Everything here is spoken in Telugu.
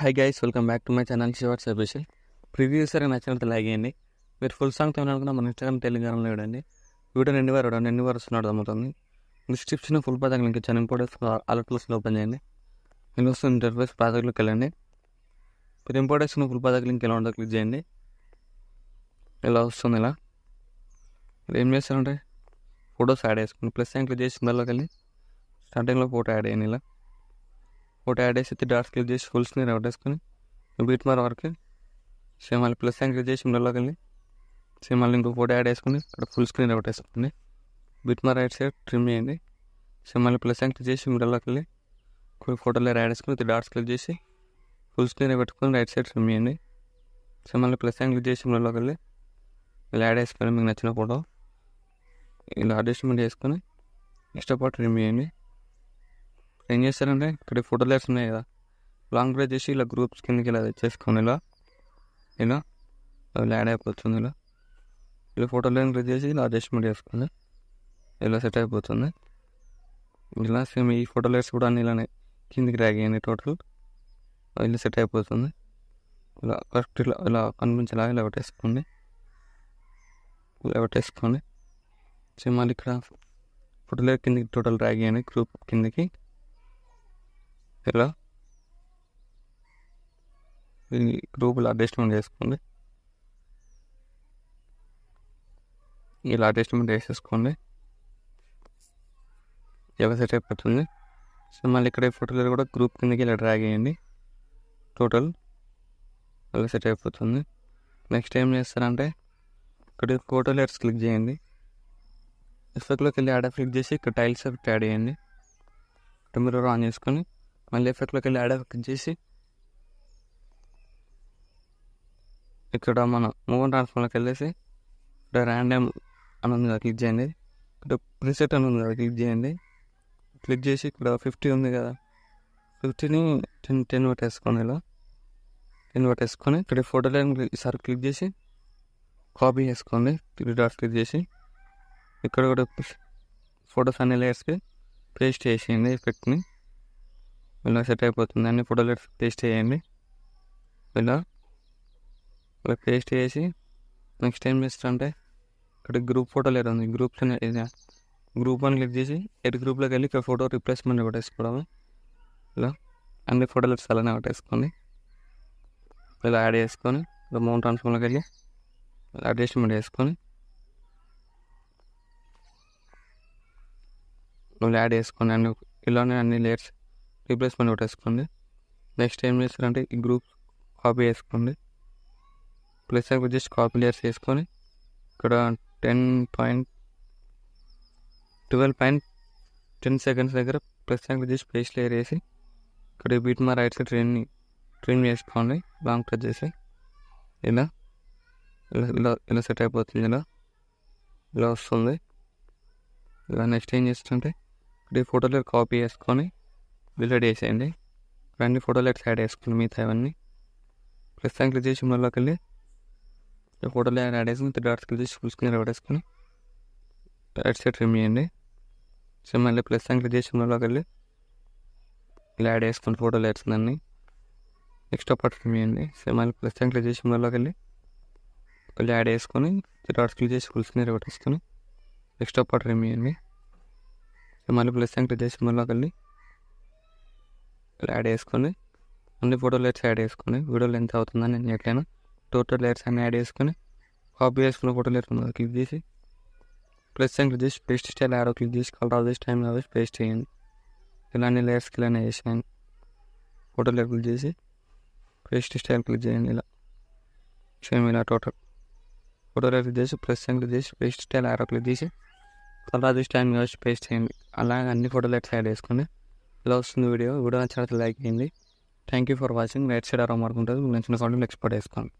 Hi guys, welcome back to my channel shorts official. Preview సరే నచ్చినట్టు లైక్ చేయండి. మీరు ఫుల్ సాంగ్ అనుకున్నా మన ఇన్స్టాగ్రామ్ టెలిగ్రామ్లో చూడండి. వీడియో ఎన్ని వారు వస్తున్నాడు అమ్ముతుంది. డిస్క్రిప్షన్ ఫుల్ ప్రాజెక్ట్ లింక్ ఇచ్చాను. ఇంపోర్టర్స్ అలర్ట్స్లో ఓపెన్ చేయండి. నేను వస్తుంది ఇంటర్ఫేస్ ప్రాజెక్ట్లోకి వెళ్ళండి. మీరు ఇంపోర్టర్స్ ఫుల్ ప్రాజెక్ట్ లింక్ ఎలా ఉంటుందో క్లిక్ చేయండి. ఇలా వస్తుంది. ఇలా మీరు ఏం చేస్తారంటే ఫొటోస్ యాడ్ చేసుకోండి. ప్లస్ సైన్ క్లిక్ చేసి ఇందులోకి వెళ్ళి స్టార్టింగ్లో ఫోటో యాడ్ చేయండి. ఇలా ఫోటో యాడ్ చేసి డాట్స్ క్లిక్ చేసి ఫుల్ స్క్రీన్ అవుట్ వేసుకొని బీట్ మార్ వరకు సేమ్ మళ్ళీ ప్లస్ సైన్ క్లిక్ చేసి ఇందులోకి వెళ్ళి సేమ్ మళ్ళీ ఇంకో ఫోటో యాడ్ వేసుకొని అక్కడ ఫుల్ స్క్రీన్ అవుట్ వేసుకోండి. బీట్ మార్ రైట్ సైడ్ ట్రిమ్ చేయండి. సేమ్ మళ్ళీ ప్లస్ సైన్ క్లిక్ చేసి ఇందులోకి వెళ్ళి కొన్ని ఫోటోలు యాడ్ వేసుకొని డాట్స్ క్లిక్ చేసి ఫుల్ స్క్రీన్ పెట్టుకొని రైట్ సైడ్ ట్రిమ్ చేయండి. సేమ్ మళ్ళీ ప్లస్ సైన్ క్లిక్ చేసి ఇందులోకి వెళ్ళి ఇలా యాడ్ వేసుకొని మీకు నచ్చిన ఫోటో ఇలా అడ్జస్ట్మెంట్ చేసుకొని నెక్స్ట్ పార్ట్ ట్రిమ్ చేయండి. ఏం చేస్తారంటే ఇక్కడ ఫోటో లేయర్స్ ఉన్నాయి కదా, లాంగ్ ప్రెస్ చేసి ఇలా గ్రూప్స్ కిందకి ఇలా తెచ్చేసుకొని ఇలా ఇలా యాడ్ అయిపోతుంది. ఇలా ఫోటో లేయర్ ప్రెస్ చేసి ఇలా అడ్జస్ట్మెంట్ చేసుకొని ఇలా సెట్ అయిపోతుంది. ఇలా సేమ్ ఈ ఫోటో లేయర్స్ కూడా అన్ని ఇలానే కిందికి డ్రాగ్ చేయండి. టోటల్ ఇలా సెట్ అయిపోతుంది. ఇలా కరెక్ట్ ఇలా కనిపించేలా ఇలా పెట్టేసుకోండి. ఇలా పెట్టేసుకోండి. సేమ్ మళ్ళీ ఇక్కడ ఫోటో లేయర్ కిందికి టోటల్ డ్రాగ్ చేయండి. గ్రూప్ కిందికి ఇలా గ్రూపులో అడ్జస్ట్మెంట్ చేసుకోండి. ఇలా అడ్జస్ట్మెంట్ వేసేసుకోండి. ఇలా సెట్ అయిపోతుంది. సో మళ్ళీ ఇక్కడ ఫోటోలు కూడా గ్రూప్ కిందకి ఇలా డ్రాగ్ చేయండి. టోటల్ ఇలా సెట్ అయిపోతుంది. నెక్స్ట్ ఏం చేస్తారంటే ఇక్కడ ఫోటో లేయర్స్ క్లిక్ చేయండి. ఎఫెక్ట్లోకి వెళ్ళి యాడ్ క్లిక్ చేసి ఇక్కడ టైల్స్ ఎఫెక్ట్ యాడ్ చేయండి. ఇక్కడ మీరు ఆన్ చేసుకొని మళ్ళీ ఎఫెక్ట్లోకి వెళ్ళి యాడ్ క్లిక్ చేసి ఇక్కడ మన మూవ్ అండ్ ట్రాన్స్ఫార్మ్లోకి వెళ్ళేసి ఇక్కడ ర్యాండమ్ అని ఉంది కదా క్లిక్ చేయండి. ఇక్కడ ప్రీసెట్ అని ఉంది కదా క్లిక్ చేయండి. క్లిక్ చేసి ఇక్కడ 50 ఉంది కదా, 50ని 10 పెట్టేసుకోండి. ఇలా 10 పెట్టేసుకొని ఇక్కడ ఫోటో లైన్ ఈసారి క్లిక్ చేసి కాపీ చేసుకోండి. 3 డాట్స్ క్లిక్ చేసి ఇక్కడ కూడా ఫొటోస్ అన్ని లేయర్స్కి పేస్ట్ చేసేయండి. ఎఫెక్ట్ని ఇలా సెట్ అయిపోతుంది. అన్ని ఫోటో లేయర్స్ పేస్ట్ చేయండి. ఇలా పేస్ట్ చేసి నెక్స్ట్ ఏం చేస్తారంటే ఇక్కడ గ్రూప్ ఫోటో లేయర్ ఉంది. గ్రూప్ అని క్లిక్ చేసి గ్రూప్లోకి వెళ్ళి ఇక్కడ ఫోటో రిప్లేస్మెంట్ పెట్టేసుకోవడం. ఇలా అన్ని ఫోటో లేయర్స్ అలానే పెట్టేసుకోండి. ఇలా యాడ్ చేసుకొని ఇలా మౌంట్ ట్రాన్స్ఫార్మ్లోకి వెళ్ళి అడ్జస్ట్మెంట్ చేసుకొని యాడ్ చేసుకొని ఇలానే అన్ని లేయర్స్ రీప్లేస్మెంట్ పెట్టేసుకోండి. నెక్స్ట్ ఏం చేస్తారంటే ఈ గ్రూప్ కాపీ చేసుకోండి. ప్లస్ జస్ట్ కాపీ లేయర్స్ చేసుకొని ఇక్కడ 12.10 సెకండ్స్ దగ్గర ప్లస్ జస్ట్ పేస్ట్ లేయర్ వేసి ఇక్కడ బీట్ మా రైట్ సైడ్ ట్రిమ్ చేసుకోండి. లాంగ్ ప్రెస్ చేసి ఇలా ఇలా ఇలా సెట్ అయిపోతుంది. ఇలా వస్తుంది. ఇలా నెక్స్ట్ ఏం చేస్తుంటే ఇక్కడ ఫోటో లేయర్ కాపీ చేసుకొని డిలీట్ చేసేయండి. ఇక్కడ అన్ని ఫోటో లేయర్స్ యాడ్ చేసుకుని మిగతా అవన్నీ ప్లస్ సైన్ క్లిక్ చేసి మళ్ళీకి వెళ్ళి ఫోటో లేయర్ యాడ్ చేసుకుని 3 డాట్స్ క్లిక్ చేసి ఫుల్ స్క్రీన్ పెట్టేసుకొని రైట్ సైడ్ ట్రిమ్ చేయండి. సో మళ్ళీ ప్లస్ సైన్ క్లిక్ చేసి మళ్ళీకి వెళ్ళి ఇలా యాడ్ చేసుకుని ఫోటో లేయర్స్ అన్నీ నెక్స్ట్ పార్ట్ ట్రిమ్ చేయండి. సో మళ్ళీ ప్లస్ సైన్ క్లిక్ చేసి మళ్ళీకి వెళ్ళి ఇలా యాడ్ చేసుకొని 3 డాట్స్ క్లిక్ చేసి ఫుల్ స్క్రీన్ పెట్టేసుకొని నెక్స్ట్ పార్ట్ ట్రిమ్ చేయండి. సో మళ్ళీ ప్లస్ సైన్ క్లిక్ చేసి మళ్ళీకి వెళ్ళి ఇలా యాడ్ చేసుకొని అన్ని ఫోటో లేయర్స్ యాడ్ చేసుకొని వీడియో లెంత్ అవుతుందని నేను ఎట్లయినా టోటల్ లేయర్స్ అన్ని యాడ్ చేసుకొని కాపీ చేసుకున్న ఫోటో లేయర్స్ ఉన్నది క్లిక్ చేసి ప్లస్ సైన్ క్లిక్ చేసి పేస్ట్ స్టైల్ యాడ్ క్లిక్ చేసి కలర్ ఆఫ్ దిస్ టైం వేసి పేస్ట్ చేయండి. ఇలా అన్ని లేయర్స్కి ఇలానే చేసాను. ఫోటో లేయర్ క్లిక్ చేసి పేస్ట్ స్టైల్ క్లిక్ చేయండి. ఇలా సేమ్ ఇలా టోటల్ ఫోటో లేయర్ క్లిక్ చేసి ప్లస్ సైన్ క్లిక్ చేసి పేస్ట్ స్టైల్ యాడ్ క్లిక్ చేసి కలర్ ఆఫ్ దిస్ టైం వేసి పేస్ట్ చేయండి. అలాగే అన్ని ఫోటో లేయర్స్ యాడ్ చేసుకోండి. ఇలా వస్తుంది వీడియో నచ్చినట్లయితే లైక్ చేయండి. Thank you for watching. Right side ఆరో మార్క్ ఉంటుంది, నచ్చిన కాంటెంట్ ఎక్స్పోర్ట్ చేసుకోండి.